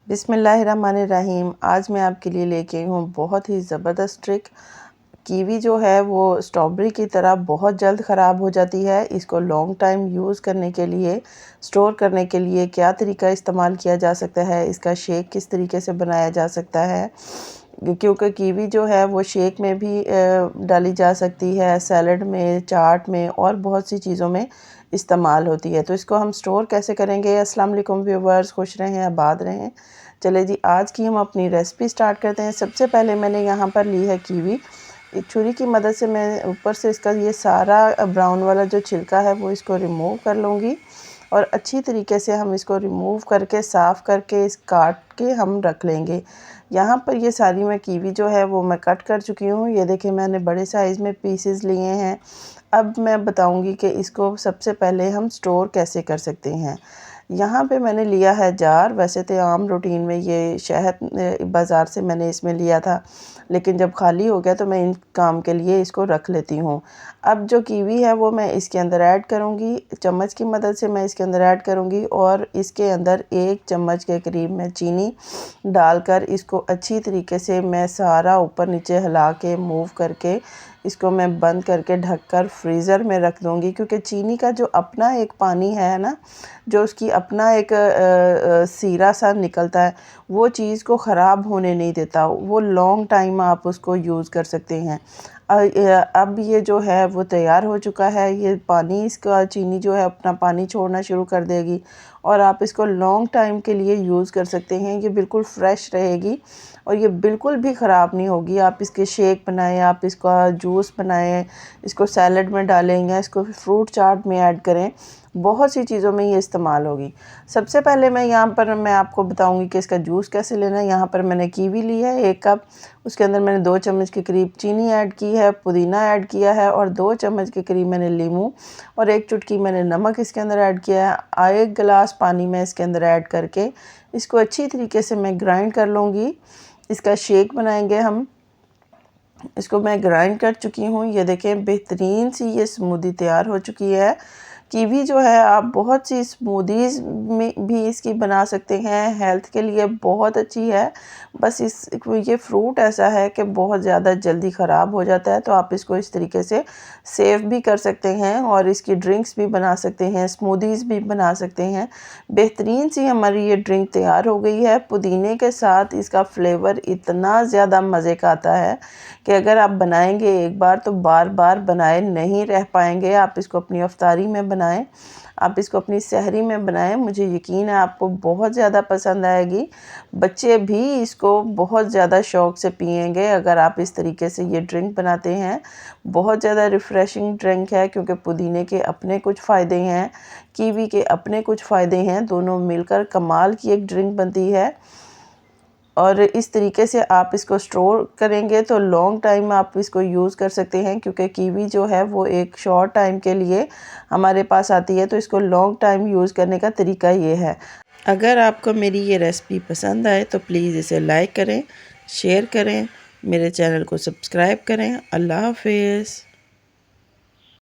बिस्मिल्लाहिर्रहमानिर्रहीम। आज मैं आपके लिए लेके आई हूँ बहुत ही ज़बरदस्त ट्रिक। कीवी जो है वो स्ट्रॉबेरी की तरह बहुत जल्द ख़राब हो जाती है। इसको लॉन्ग टाइम यूज़ करने के लिए, स्टोर करने के लिए क्या तरीका इस्तेमाल किया जा सकता है, इसका शेक किस तरीके से बनाया जा सकता है, क्योंकि कीवी जो है वो शेक में भी डाली जा सकती है, सैलड में, चाट में और बहुत सी चीज़ों में इस्तेमाल होती है। तो इसको हम स्टोर कैसे करेंगे। अस्सलाम वालेकुम व्यूवर्स, खुश रहें, आबाद रहें। चले जी, आज की हम अपनी रेसिपी स्टार्ट करते हैं। सबसे पहले मैंने यहाँ पर ली है कीवी। एक छुरी की मदद से मैं ऊपर से इसका ये सारा ब्राउन वाला जो छिलका है वो इसको रिमूव कर लूँगी और अच्छी तरीके से हम इसको रिमूव करके, साफ़ करके, इस काट के हम रख लेंगे। यहाँ पर ये सारी मैं कीवी जो है वो मैं कट कर चुकी हूँ। ये देखिए, मैंने बड़े साइज़ में पीसेस लिए हैं। अब मैं बताऊँगी कि इसको सबसे पहले हम स्टोर कैसे कर सकते हैं। यहाँ पे मैंने लिया है जार। वैसे तो आम रूटीन में ये शहद बाज़ार से मैंने इसमें लिया था, लेकिन जब खाली हो गया तो मैं इन काम के लिए इसको रख लेती हूँ। अब जो कीवी है वो मैं इसके अंदर ऐड करूँगी, चम्मच की मदद से मैं इसके अंदर ऐड करूँगी और इसके अंदर 1 चम्मच के करीब मैं चीनी डालकर इसको अच्छी तरीके से मैं सारा ऊपर नीचे हिला के मूव करके इसको मैं बंद करके ढककर फ्रीज़र में रख दूँगी, क्योंकि चीनी का जो अपना एक पानी है ना, जो उसकी अपना एक सीरा सा निकलता है, वो चीज़ को ख़राब होने नहीं देता। वो लॉन्ग टाइम आप उसको यूज़ कर सकते हैं। अब ये जो है वो तैयार हो चुका है। ये पानी, इसका चीनी जो है अपना पानी छोड़ना शुरू कर देगी और आप इसको लॉन्ग टाइम के लिए यूज़ कर सकते हैं। ये बिल्कुल फ्रेश रहेगी और ये बिल्कुल भी ख़राब नहीं होगी। आप इसके शेक बनाएं, आप इसका जूस बनाएं, इसको सैलड में डालें या इसको फ्रूट चाट में ऐड करें, बहुत सी चीज़ों में ये इस्तेमाल होगी। सबसे पहले मैं आपको बताऊंगी कि इसका जूस कैसे लेना है। यहाँ पर मैंने कीवी ली है 1 कप, उसके अंदर मैंने 2 चम्मच के करीब चीनी ऐड की है, पुदीना ऐड किया है और 2 चम्मच के करीब मैंने नींबू और 1 चुटकी मैंने नमक इसके अंदर ऐड किया है। 1 गिलास पानी में इसके अंदर ऐड करके इसको अच्छी तरीके से मैं ग्राइंड कर लूँगी। इसका शेक बनाएंगे हम। इसको मैं ग्राइंड कर चुकी हूँ। ये देखें, बेहतरीन सी ये स्मूदी तैयार हो चुकी है। कीवी जो है आप बहुत सी स्मूदीज़ में भी इसकी बना सकते हैं, हेल्थ के लिए बहुत अच्छी है। बस ये फ्रूट ऐसा है कि बहुत ज़्यादा जल्दी ख़राब हो जाता है, तो आप इसको इस तरीके से सेव भी कर सकते हैं और इसकी ड्रिंक्स भी बना सकते हैं, स्मूदीज़ भी बना सकते हैं। बेहतरीन सी हमारी ये ड्रिंक तैयार हो गई है। पुदीने के साथ इसका फ्लेवर इतना ज़्यादा मज़े का आता है कि अगर आप बनाएंगे एक बार तो बार बार बनाए नहीं रह पाएंगे। आप इसको अपनी अफ्तारी में बनाएं, आप इसको अपनी सहरी में बनाएं, मुझे यकीन है आपको बहुत ज़्यादा पसंद आएगी। बच्चे भी इसको बहुत ज़्यादा शौक़ से पिएंगे अगर आप इस तरीके से ये ड्रिंक बनाते हैं। बहुत ज़्यादा रिफ़्रेशिंग ड्रिंक है, क्योंकि पुदीने के अपने कुछ फ़ायदे हैं, कीवी के अपने कुछ फ़ायदे हैं, दोनों मिलकर कमाल की एक ड्रिंक बनती है। और इस तरीके से आप इसको स्टोर करेंगे तो लॉन्ग टाइम आप इसको यूज़ कर सकते हैं, क्योंकि कीवी जो है वो एक शॉर्ट टाइम के लिए हमारे पास आती है। तो इसको लॉन्ग टाइम यूज़ करने का तरीका ये है। अगर आपको मेरी ये रेसिपी पसंद आए तो प्लीज़ इसे लाइक करें, शेयर करें, मेरे चैनल को सब्सक्राइब करें। अल्लाह हाफ़िज़।